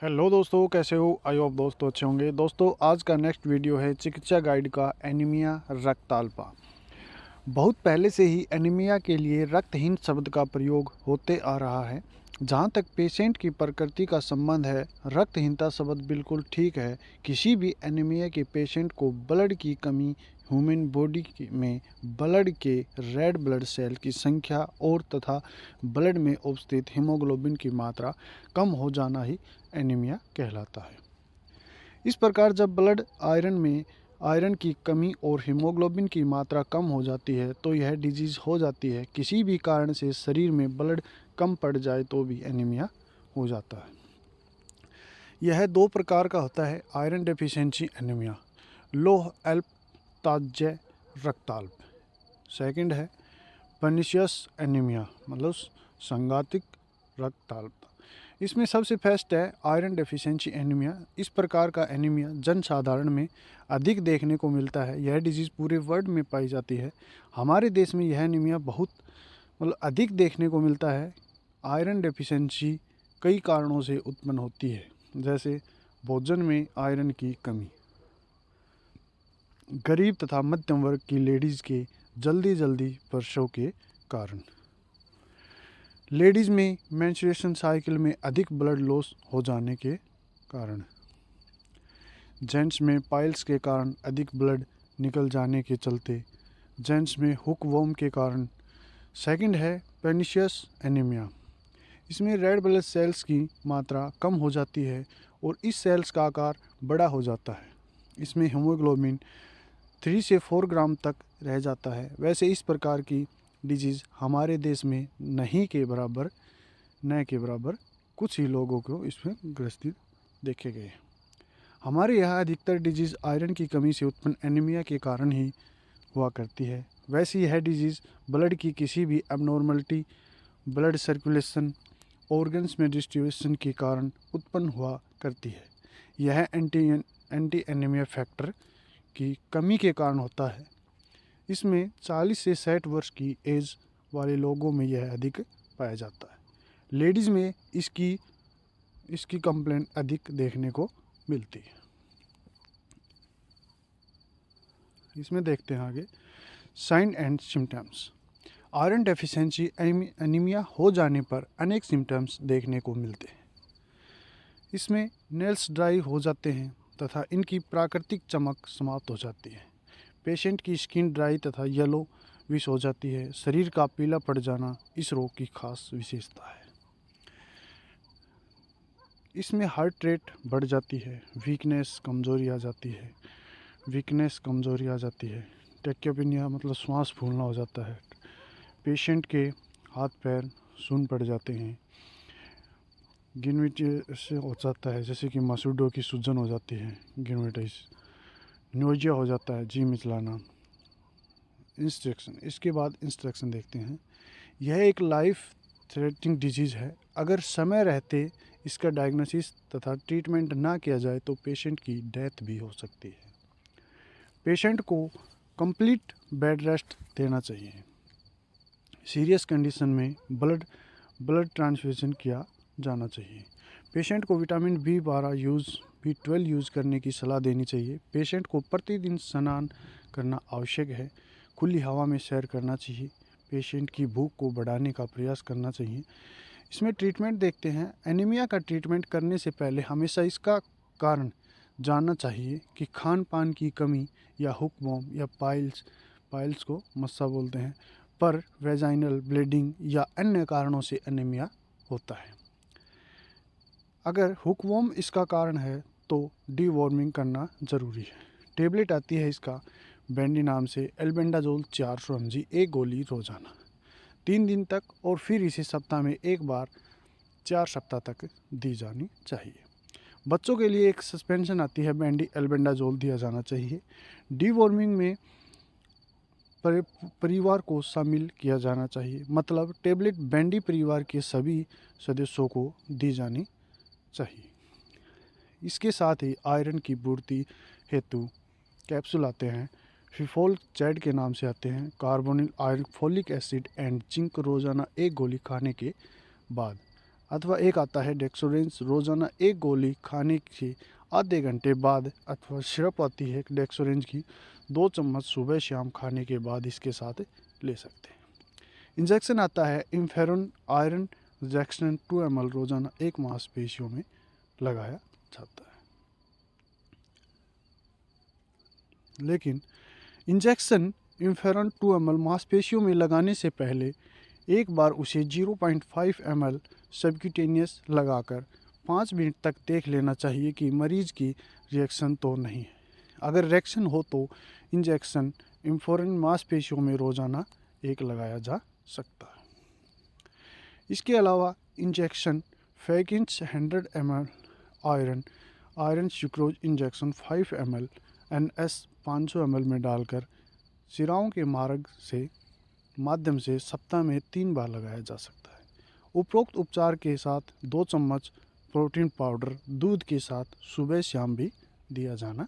Hello दोस्तों, कैसे हो? आई होप दोस्तों अच्छे होंगे। दोस्तों, आज का नेक्स्ट वीडियो है चिकित्सा गाइड का एनीमिया रक्ताल्पा। बहुत पहले से ही एनीमिया के लिए रक्तहीन शब्द का प्रयोग होते आ रहा है। जहाँ तक पेशेंट की प्रकृति का संबंध है, रक्तहीनता शब्द बिल्कुल ठीक है। किसी भी एनीमिया के पेशेंट को ब्लड की कमी, ह्यूमन बॉडी में ब्लड के रेड ब्लड सेल की संख्या और तथा ब्लड में उपस्थित हीमोग्लोबिन की मात्रा कम हो जाना ही एनीमिया कहलाता है। इस प्रकार जब ब्लड आयरन की कमी और हीमोग्लोबिन की मात्रा कम हो जाती है तो यह डिजीज़ हो जाती है। किसी भी कारण से शरीर में ब्लड कम पड़ जाए तो भी एनीमिया हो जाता है। यह दो प्रकार का होता है: आयरन डेफिशिएंसी एनीमिया, लो अल्प ताज्य रक्ताल्प। सेकंड है पर्निशियस एनीमिया, मतलब संघातिक रक्ताल्प। इसमें सबसे फर्स्ट है आयरन डेफिशिएंसी एनीमिया। इस प्रकार का एनीमिया जनसाधारण में अधिक देखने को मिलता है। यह डिजीज़ पूरे वर्ल्ड में पाई जाती है। हमारे देश में यह एनीमिया बहुत अधिक देखने को मिलता है। आयरन डेफिशिएंसी कई कारणों से उत्पन्न होती है, जैसे भोजन में आयरन की कमी, गरीब तथा मध्यम वर्ग की लेडीज़ के जल्दी प्रसव के कारण, लेडीज़ में मेंस्ट्रुएशन साइकिल में अधिक ब्लड लॉस हो जाने के कारण, जेंट्स में पाइल्स के कारण अधिक ब्लड निकल जाने के चलते, जेंट्स में हुक वॉर्म के कारण। सेकंड है पर्निशियस एनीमिया। इसमें रेड ब्लड सेल्स की मात्रा कम हो जाती है और इस सेल्स का आकार बड़ा हो जाता है। इसमें हीमोग्लोबिन 3 से 4 ग्राम तक रह जाता है। वैसे इस प्रकार की डिजीज़ हमारे देश में न के बराबर कुछ ही लोगों को इसमें ग्रसित देखे गए। हमारे यहाँ अधिकतर डिजीज़ आयरन की कमी से उत्पन्न एनीमिया के कारण ही हुआ करती है। वैसे यह डिजीज़ ब्लड की किसी भी एबनॉर्मलिटी, ब्लड सर्कुलेशन, ऑर्गन्स में डिस्ट्रीब्यूशन के कारण उत्पन्न हुआ करती है। यह एंटी एनीमिया फैक्टर की कमी के कारण होता है। इसमें 40 से 60 वर्ष की एज वाले लोगों में यह अधिक पाया जाता है। लेडीज़ में इसकी कंप्लेंट अधिक देखने को मिलती है। इसमें देखते हैं आगे sign and symptoms. Iron deficiency anaemia हो जाने पर अनेक सिम्टम्स देखने को मिलते हैं। इसमें नेल्स ड्राई हो जाते हैं तथा इनकी प्राकृतिक चमक समाप्त हो जाती है। पेशेंट की स्किन ड्राई तथा येलो विश हो जाती है। शरीर का पीला पड़ जाना इस रोग की खास विशेषता है। इसमें हार्ट रेट बढ़ जाती है, वीकनेस कमज़ोरी आ जाती है, टेक्योपिनिया मतलब श्वास फूलना हो जाता है। पेशेंट के हाथ पैर सुन्न पड़ जाते हैं। गिनविटिस हो जाता है, जैसे कि मसूड़ों की सूजन हो जाती है, गिनविटिस। नोजिया हो जाता है, जी मिचलाना। इसके बाद इंस्ट्रक्शन देखते हैं। यह एक लाइफ थ्रेटनिंग डिजीज़ है। अगर समय रहते इसका डायग्नोसिस तथा ट्रीटमेंट ना किया जाए तो पेशेंट की डेथ भी हो सकती है। पेशेंट को कंप्लीट बेड रेस्ट देना चाहिए। सीरियस कंडीशन में ब्लड ट्रांसफ्यूजन किया जाना चाहिए। पेशेंट को विटामिन B12 यूज़ करने की सलाह देनी चाहिए। पेशेंट को प्रतिदिन स्नान करना आवश्यक है। खुली हवा में सैर करना चाहिए। पेशेंट की भूख को बढ़ाने का प्रयास करना चाहिए। इसमें ट्रीटमेंट देखते हैं। एनीमिया का ट्रीटमेंट करने से पहले हमेशा इसका कारण जानना चाहिए कि खान पान की कमी या हुकवॉर्म या पाइल्स को मस्सा बोलते हैं, पर वेजाइनल ब्लीडिंग या अन्य कारणों से एनीमिया होता है। अगर हुकवॉर्म इसका कारण है तो डीवॉर्मिंग करना ज़रूरी है। टेबलेट आती है इसका बेंडी नाम से, एल्बेंडाजोल 400 mg, एक गोली रोज़ाना 3 दिन तक, और फिर इसे सप्ताह में एक बार 4 सप्ताह तक दी जानी चाहिए। बच्चों के लिए एक सस्पेंशन आती है, बेंडी एल्बेंडाजोल दिया जाना चाहिए। डीवॉर्मिंग में परिवार को शामिल किया जाना चाहिए, मतलब टेबलेट बेंडी परिवार के सभी सदस्यों को दी जानी चाहिए। इसके साथ ही आयरन की पूर्ति हेतु कैप्सूल आते हैं, फिफोल चैड के नाम से आते हैं। Carbonyl iron, folic acid and zinc रोज़ाना एक गोली खाने के बाद अथवा एक आता है डेक्सोरेंस, रोज़ाना एक गोली खाने के आधे घंटे बाद, अथवा सिरप आती है डेक्सोरेंस की 2 चम्मच सुबह शाम खाने के बाद इसके साथ ले सकते हैं। इंजेक्शन आता है इम्फेरन आयरन इंजेक्शन 2 ml रोज़ाना एक मांसपेशियों में लगाया जाता है। लेकिन इंजेक्शन इम्फेरन 2 ml मांसपेशियों में लगाने से पहले एक बार उसे 0.5 ml सबक्यूटेनियस लगाकर 5 मिनट तक देख लेना चाहिए कि मरीज की रिएक्शन तो नहीं है। अगर रिएक्शन हो तो इंजेक्शन इम्फेरन मांसपेशियों में रोज़ाना एक लगाया जा सकता है। इसके अलावा इंजेक्शन फैकिंस 100 ml iron sucrose injection 5 ml NS 500 ml में डालकर सिराओं के माध्यम से सप्ताह में 3 बार लगाया जा सकता है। उपरोक्त उपचार के साथ 2 चम्मच प्रोटीन पाउडर दूध के साथ सुबह शाम भी दिया जाना